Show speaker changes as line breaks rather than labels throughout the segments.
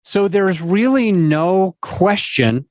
So there's really no question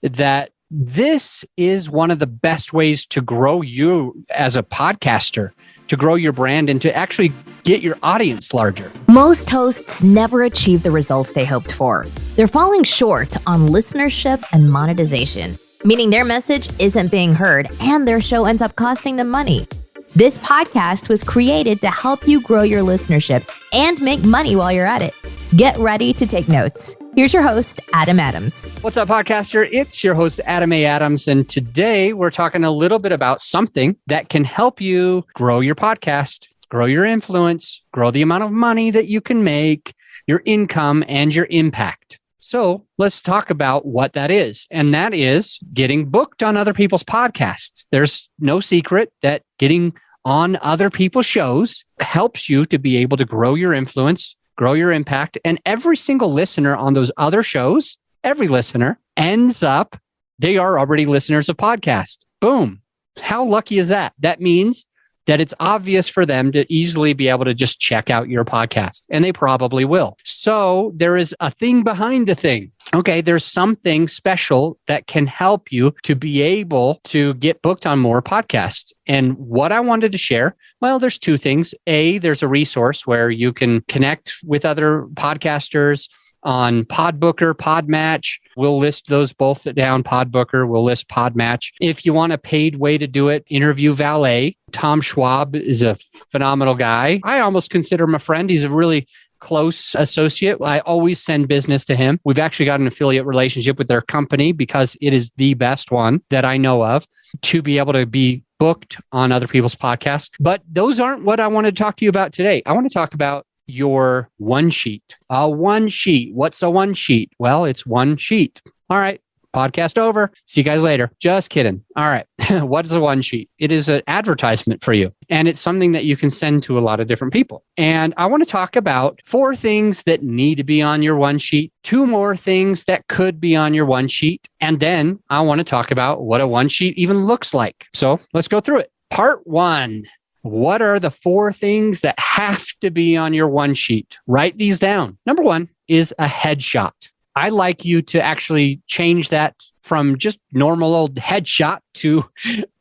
that this is one of the best ways to grow you as a podcaster, to grow your brand and to actually get your audience larger.
Most hosts never achieve the results they hoped for. They're falling short on listenership and monetization, meaning their message isn't being heard and their show ends up costing them money. This podcast was created to help you grow your listenership and make money while you're at it. Get ready to take notes. Here's your host, Adam Adams.
What's up, podcaster? It's your host, Adam A. Adams. And today we're talking a little bit about something that can help you grow your podcast, grow your influence, grow the amount of money that you can make, your income, and your impact. So let's talk about what that is. And that is getting booked on other people's podcasts. There's no secret that getting on other people's shows helps you to be able to grow your influence, grow your impact. And every single listener on those other shows, every listener ends up, they are already listeners of podcasts. Boom. How lucky is that? That means that it's obvious for them to easily be able to just check out your podcast, and they probably will. So there is a thing behind the thing. Okay, there's something special that can help you to be able to get booked on more podcasts. And what I wanted to share, well, there's two things. A, there's a resource where you can connect with other podcasters on Podbooker, Podmatch. We'll list those both down. Podbooker, we'll list Podmatch. If you want a paid way to do it, interview Valet. Tom Schwab is a phenomenal guy. I almost consider him a friend. He's a really close associate. I always send business to him. We've actually got an affiliate relationship with their company because it is the best one that I know of to be able to be booked on other people's podcasts. But those aren't what I want to talk to you about today. I want to talk about your one sheet. A one sheet. What's a one sheet? Well, it's one sheet. All right. Podcast over. See you guys later. Just kidding. All right. What is a one sheet? It is an advertisement for you. And it's something that you can send to a lot of different people. And I want to talk about 4 things that need to be on your one sheet, 2 more things that could be on your one sheet. And then I want to talk about what a one sheet even looks like. So let's go through it. Part 1. What are the 4 things that have to be on your one sheet? Write these down. Number 1 is a headshot. I like you to actually change that from just normal old headshot to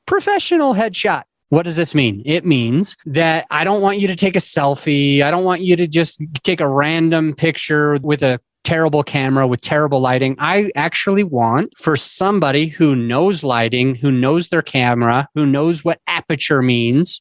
professional headshot. What does this mean? It means that I don't want you to take a selfie. I don't want you to just take a random picture with a terrible camera with terrible lighting. I actually want for somebody who knows lighting, who knows their camera, who knows what aperture means,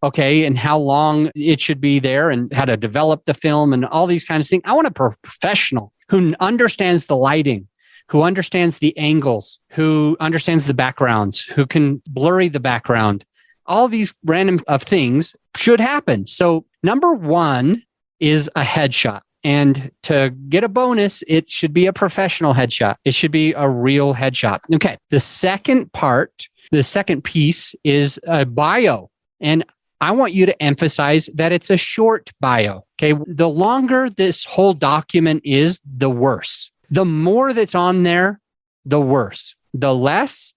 okay, and how long it should be there and how to develop the film and all these kinds of things. I want a professional who understands the lighting, who understands the angles, who understands the backgrounds, who can blurry the background. All these random of things should happen. So number 1 is a headshot. And to get a bonus, it should be a professional headshot. It should be a real headshot. Okay. The second part, the second piece is a bio. And I want you to emphasize that it's a short bio. Okay. The longer this whole document is, the worse. The more that's on there, the worse. The less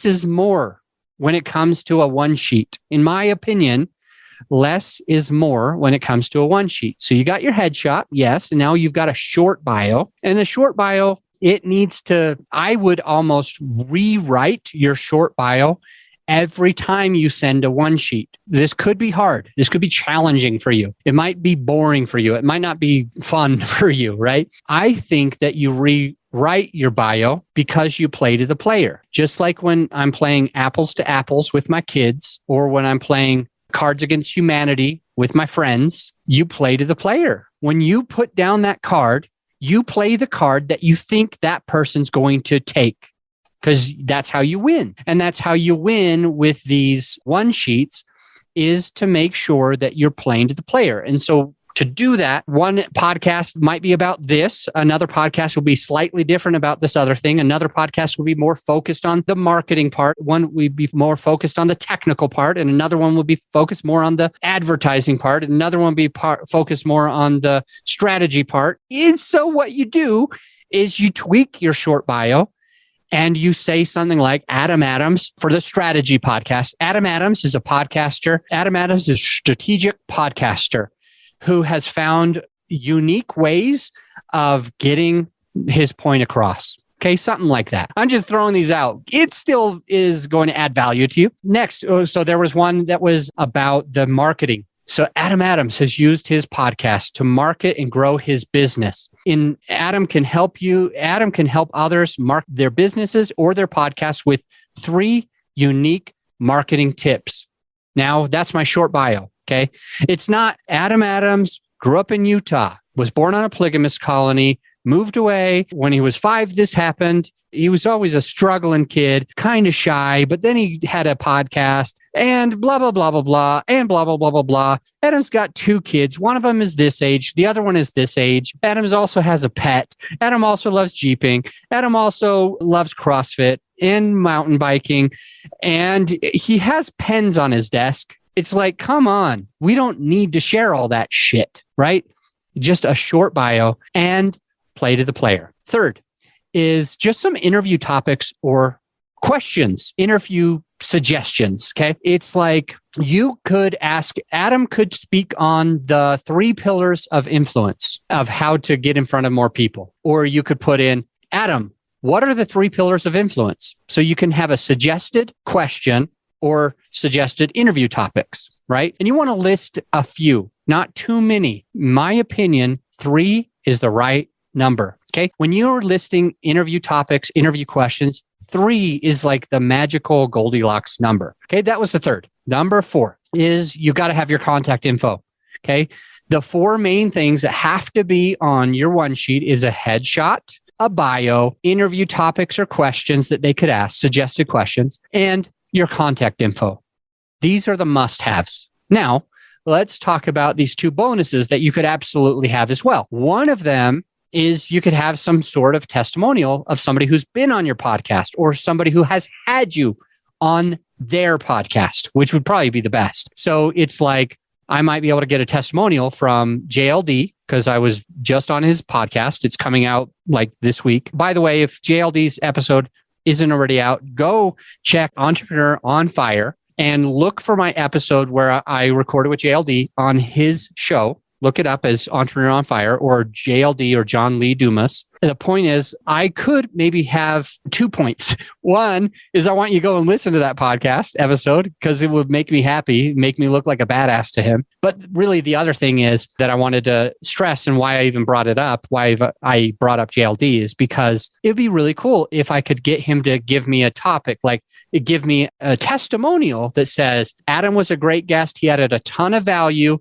is more when it comes to a one sheet. In my opinion, less is more when it comes to a one sheet. So you got your headshot. Yes. And now you've got a short bio. And the short bio, it needs to, I would almost rewrite your short bio every time you send a one sheet. This could be hard. This could be challenging for you. It might be boring for you. It might not be fun for you, right? I think that you rewrite your bio because you play to the player. Just like when I'm playing apples to apples with my kids, or when I'm playing Cards Against Humanity with my friends, you play to the player. When you put down that card, you play the card that you think that person's going to take, because that's how you win. And that's how you win with these one sheets, is to make sure that you're playing to the player. And so to do that, one podcast might be about this. Another podcast will be slightly different about this other thing. Another podcast will be more focused on the marketing part. One will be more focused on the technical part. And another one will be focused more on the advertising part. And another one will be focused more on the strategy part. And so what you do is you tweak your short bio and you say something like Adam Adams for the strategy podcast. Adam Adams is a podcaster. Adam Adams is a strategic podcaster who has found unique ways of getting his point across. Okay, something like that. I'm just throwing these out. It still is going to add value to you. Next, so there was one that was about the marketing. So Adam Adams has used his podcast to market and grow his business. Adam can help others market their businesses or their podcasts with 3 unique marketing tips. Now, that's my short bio, okay? It's not Adam Adams, grew up in Utah, was born on a polygamous colony, moved away. When he was 5, this happened. He was always a struggling kid, kind of shy, but then he had a podcast and blah, blah, blah, blah, blah, and blah, blah, blah, blah, blah. Adam's got 2 kids. One of them is this age. The other one is this age. Adams also has a pet. Adam also loves Jeeping. Adam also loves CrossFit and mountain biking. And he has pens on his desk. It's like, come on. We don't need to share all that shit, right? Just a short bio and play to the player. Third is just some interview topics or questions, interview suggestions. Okay. It's like you could ask, Adam could speak on the 3 pillars of influence of how to get in front of more people. Or you could put in, Adam, what are the 3 pillars of influence? So you can have a suggested question or suggested interview topics, right? And you want to list a few, not too many. In my opinion, 3 is the right number. Okay. When you're listing interview topics, interview questions, 3 is like the magical Goldilocks number. Okay. That was the third. Number 4 is you got to have your contact info. Okay. The 4 main things that have to be on your one sheet is a headshot, a bio, interview topics or questions that they could ask, suggested questions, and your contact info. These are the must-haves. Now, let's talk about these 2 bonuses that you could absolutely have as well. One of them is you could have some sort of testimonial of somebody who's been on your podcast or somebody who has had you on their podcast, which would probably be the best. So it's like, I might be able to get a testimonial from JLD because I was just on his podcast. It's coming out like this week. By the way, if JLD's episode isn't already out, go check Entrepreneur on Fire and look for my episode where I recorded with JLD on his show. Look it up as Entrepreneur on Fire or JLD or John Lee Dumas. And the point is, I could maybe have 2 points. One is I want you to go and listen to that podcast episode because it would make me happy, make me look like a badass to him. But really, the other thing is that I wanted to stress and why I even brought it up, why I brought up JLD is because it'd be really cool if I could get him to give me a topic, like give me a testimonial that says, Adam was a great guest. He added a ton of value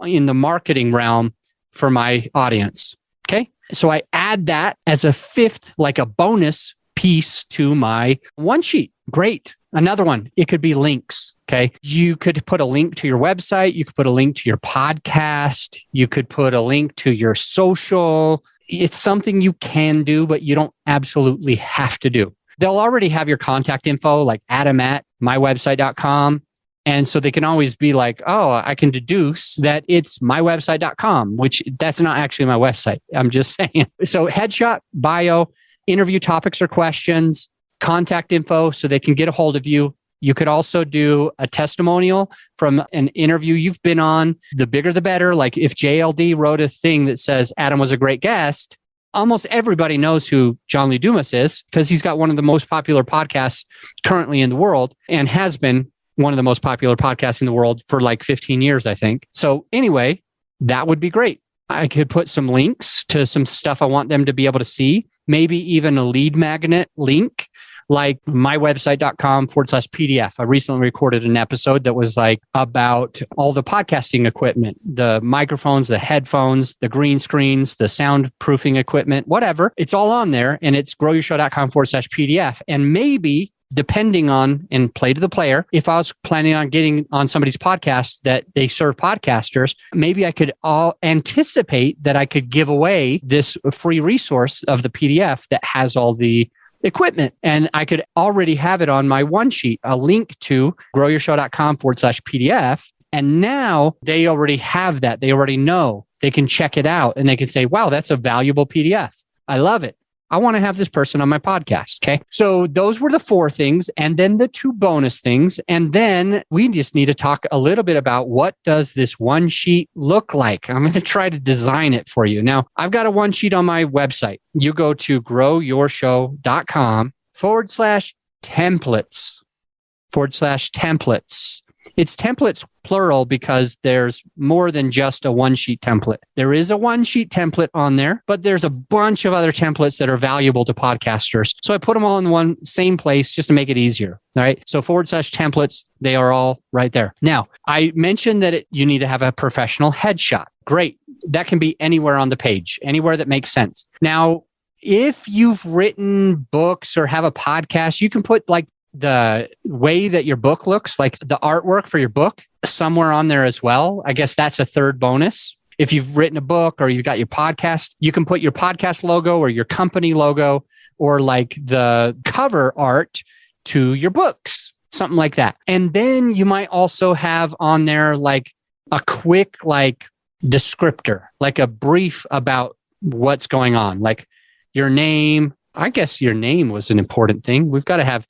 in the marketing realm for my audience. Okay. So I add that as a 5th, like a bonus piece to my one sheet. Great. Another one, it could be links. Okay. You could put a link to your website. You could put a link to your podcast. You could put a link to your social. It's something you can do, but you don't absolutely have to do. They'll already have your contact info, like adam@mywebsite.com. And so they can always be like, oh, I can deduce that it's mywebsite.com, which that's not actually my website. I'm just saying. So headshot, bio, interview topics or questions, contact info so they can get a hold of you. You could also do a testimonial from an interview you've been on. The bigger, the better. Like if JLD wrote a thing that says Adam was a great guest, almost everybody knows who John Lee Dumas is because he's got one of the most popular podcasts currently in the world and has been one of the most popular podcasts in the world for like 15 years, I think. So anyway, that would be great. I could put some links to some stuff I want them to be able to see, maybe even a lead magnet link, like mywebsite.com/PDF. I recently recorded an episode that was like about all the podcasting equipment, the microphones, the headphones, the green screens, the soundproofing equipment, whatever. It's all on there and it's growyourshow.com/PDF. And maybe depending on, and play to the player, if I was planning on getting on somebody's podcast that they serve podcasters, maybe I could all anticipate that I could give away this free resource of the PDF that has all the equipment. And I could already have it on my one sheet, a link to growyourshow.com/PDF. And now they already have that. They already know. They can check it out and they can say, wow, that's a valuable PDF. I love it. I want to have this person on my podcast. Okay. So those were the 4 things, and then the 2 bonus things. And then we just need to talk a little bit about what does this one sheet look like? I'm going to try to design it for you. Now, I've got a one sheet on my website. You go to growyourshow.com/templates. It's templates plural because there's more than just a one sheet template. There is a one sheet template on there, but there's a bunch of other templates that are valuable to podcasters. So I put them all in one same place just to make it easier. All right. So /templates, they are all right there. Now, I mentioned that you need to have a professional headshot. Great. That can be anywhere on the page, anywhere that makes sense. Now, if you've written books or have a podcast, you can put like the way that your book looks, like the artwork for your book, somewhere on there as well. I guess that's a 3rd bonus. If you've written a book or you've got your podcast, you can put your podcast logo or your company logo or like the cover art to your books, something like that. And then you might also have on there like a quick like descriptor, like a brief about what's going on, like your name. I guess your name was an important thing. We've got to have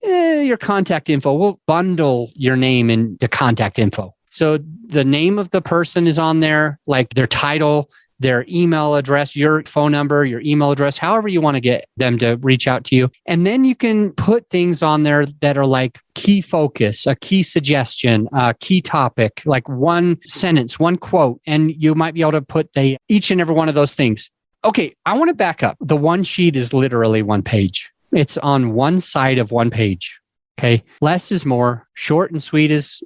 your contact info. We'll bundle your name into contact info. So the name of the person is on there, like their title, their email address, your phone number, your email address, however you want to get them to reach out to you. And then you can put things on there that are like key focus, a key suggestion, a key topic, like one sentence, one quote, and you might be able to put each and every one of those things. Okay, I want to back up. The one sheet is literally one page. It's on one side of one page. Okay. Less is more. Short and sweet is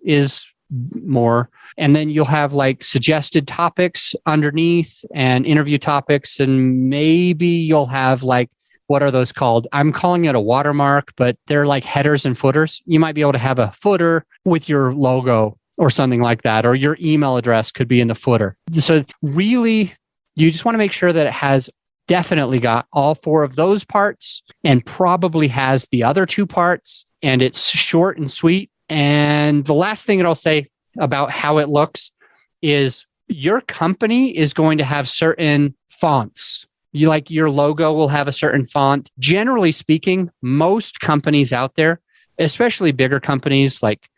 more. And then you'll have like suggested topics underneath and interview topics. And maybe you'll have like, what are those called? I'm calling it a watermark, but they're like headers and footers. You might be able to have a footer with your logo or something like that, or your email address could be in the footer. So really, you just want to make sure that it has definitely got all 4 of those parts and probably has the other 2 parts, and it's short and sweet. And the last thing that I'll say about how it looks is your company is going to have certain fonts. Your logo will have a certain font. Generally speaking, most companies out there, especially bigger companies, like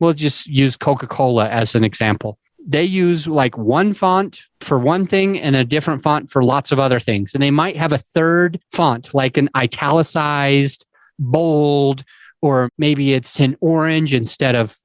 we'll just use Coca-Cola as an example. They use like one font for one thing and a different font for lots of other things. And they might have a 3rd font, like an italicized, bold, or maybe it's in orange instead of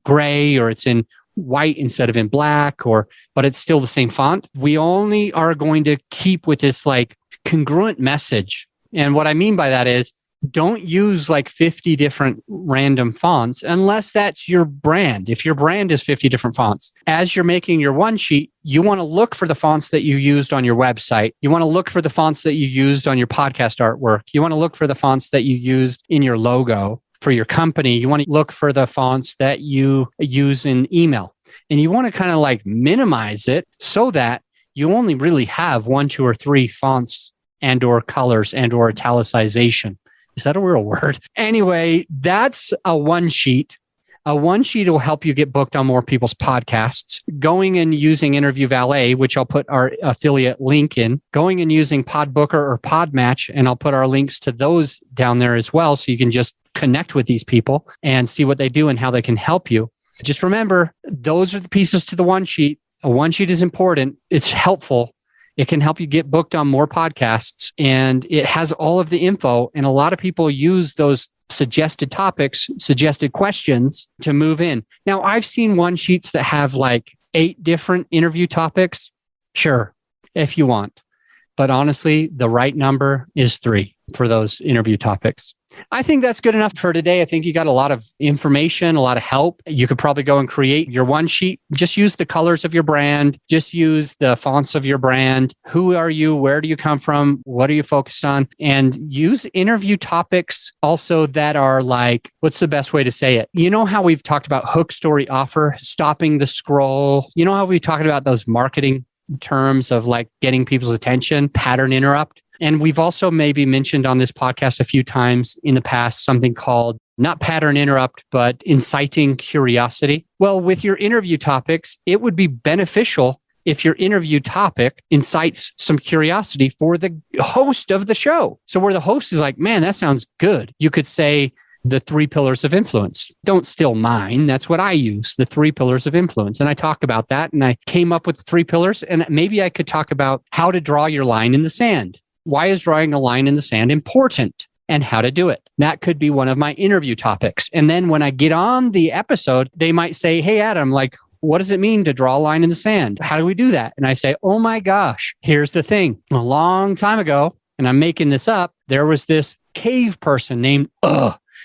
gray, or it's in white instead of in black, but it's still the same font. We only are going to keep with this like congruent message. And what I mean by that is, don't use like 50 different random fonts unless that's your brand. If your brand is 50 different fonts, as you're making your one sheet, you want to look for the fonts that you used on your website. You want to look for the fonts that you used on your podcast artwork. You want to look for the fonts that you used in your logo for your company. You want to look for the fonts that you use in email. And you want to kind of like minimize it so that you only really have 1, 2, or 3 fonts and or colors and or italicization. Is that a real word? Anyway, that's a one sheet. A one sheet will help you get booked on more people's podcasts. Going and using Interview Valet, which I'll put our affiliate link in. Going and using Podbooker or Podmatch, and I'll put our links to those down there as well, so you can just connect with these people and see what they do and how they can help you. Just remember, those are the pieces to the one sheet. A one sheet is important. It's helpful. It can help you get booked on more podcasts, and it has all of the info. And a lot of people use those suggested topics, suggested questions to move in. Now, I've seen one sheets that have like 8 different interview topics. Sure, if you want. But honestly, the right number is 3 for those interview topics. I think that's good enough for today. I think you got a lot of information, a lot of help. You could probably go and create your one sheet. Just use the colors of your brand. Just use the fonts of your brand. Who are you? Where do you come from? What are you focused on? And use interview topics also that are like, what's the best way to say it? You know how we've talked about hook, story, offer, stopping the scroll. You know how we've talked about those marketing terms of like getting people's attention, pattern interrupt. And we've also maybe mentioned on this podcast a few times in the past something called not pattern interrupt, but inciting curiosity. Well, with your interview topics, it would be beneficial if your interview topic incites some curiosity for the host of the show. So where the host is like, man, that sounds good. You could say the 3 pillars of influence. Don't steal mine. That's what I use, the 3 pillars of influence. And I talk about that. And I came up with the 3 pillars. And maybe I could talk about how to draw your line in the sand. Why is drawing a line in the sand important? And how to do it. That could be one of my interview topics. And then when I get on the episode, they might say, hey, Adam, like, what does it mean to draw a line in the sand? How do we do that? And I say, oh my gosh, here's the thing. A long time ago, and I'm making this up, there was this cave person named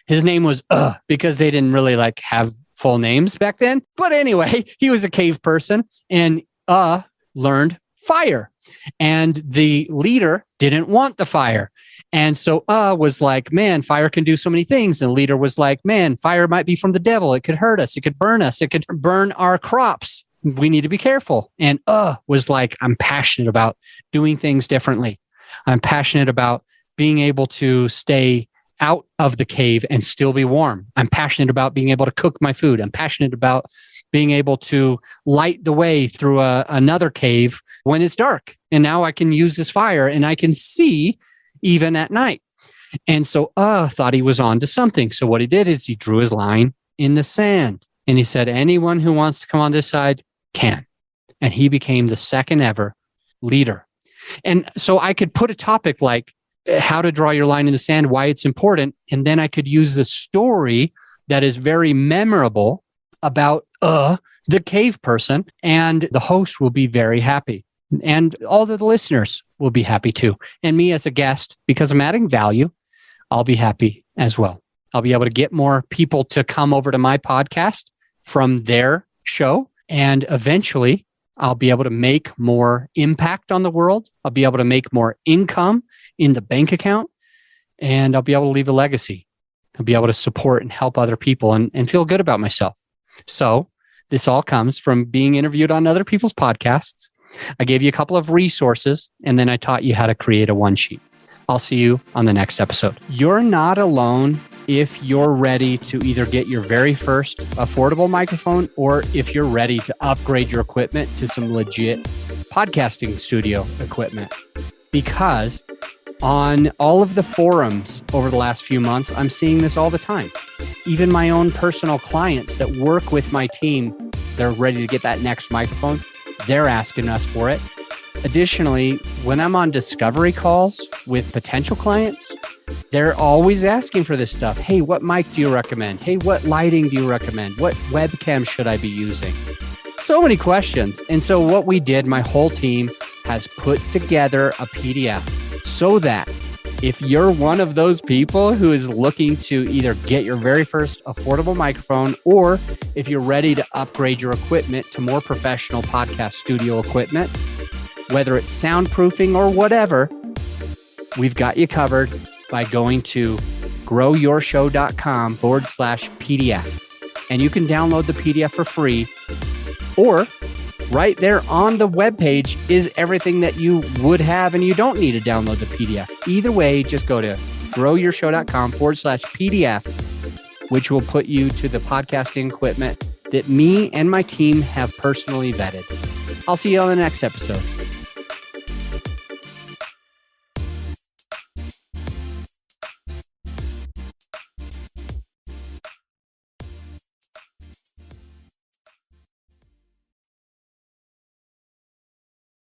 His name was because they didn't really like have full names back then. But anyway, he was a cave person and learned fire. And the leader didn't want the fire. And so was like, man, fire can do so many things. And the leader was like, man, fire might be from the devil. It could hurt us. It could burn us. It could burn our crops. We need to be careful. And was like, I'm passionate about doing things differently. I'm passionate about being able to stay out of the cave and still be warm. I'm passionate about being able to cook my food. I'm passionate about being able to light the way through another cave when it's dark. And now I can use this fire and I can see even at night. And so thought he was on to something. So what he did is he drew his line in the sand and he said, anyone who wants to come on this side can. And he became the second ever leader. And so I could put a topic like how to draw your line in the sand, why it's important. And then I could use the story that is very memorable about the cave person, and the host will be very happy. And all of the listeners will be happy too. And me as a guest, because I'm adding value, I'll be happy as well. I'll be able to get more people to come over to my podcast from their show. And eventually I'll be able to make more impact on the world. I'll be able to make more income in the bank account. And I'll be able to leave a legacy. I'll be able to support and help other people and feel good about myself. So this all comes from being interviewed on other people's podcasts. I gave you a couple of resources, and then I taught you how to create a one sheet. I'll see you on the next episode. You're not alone if you're ready to either get your very first affordable microphone or if you're ready to upgrade your equipment to some legit podcasting studio equipment. Because on all of the forums over the last few months, I'm seeing this all the time. Even my own personal clients that work with my team, they're ready to get that next microphone. They're asking us for it. Additionally, when I'm on discovery calls with potential clients, they're always asking for this stuff. Hey, what mic do you recommend? Hey, what lighting do you recommend? What webcam should I be using? So many questions. And so what we did, my whole team has put together a PDF so that if you're one of those people who is looking to either get your very first affordable microphone, or if you're ready to upgrade your equipment to more professional podcast studio equipment, whether it's soundproofing or whatever, we've got you covered by going to growyourshow.com/PDF. And you can download the PDF for free, or right there on the webpage is everything that you would have, and you don't need to download the PDF. Either way, just go to growyourshow.com/PDF, which will put you to the podcasting equipment that me and my team have personally vetted. I'll see you on the next episode.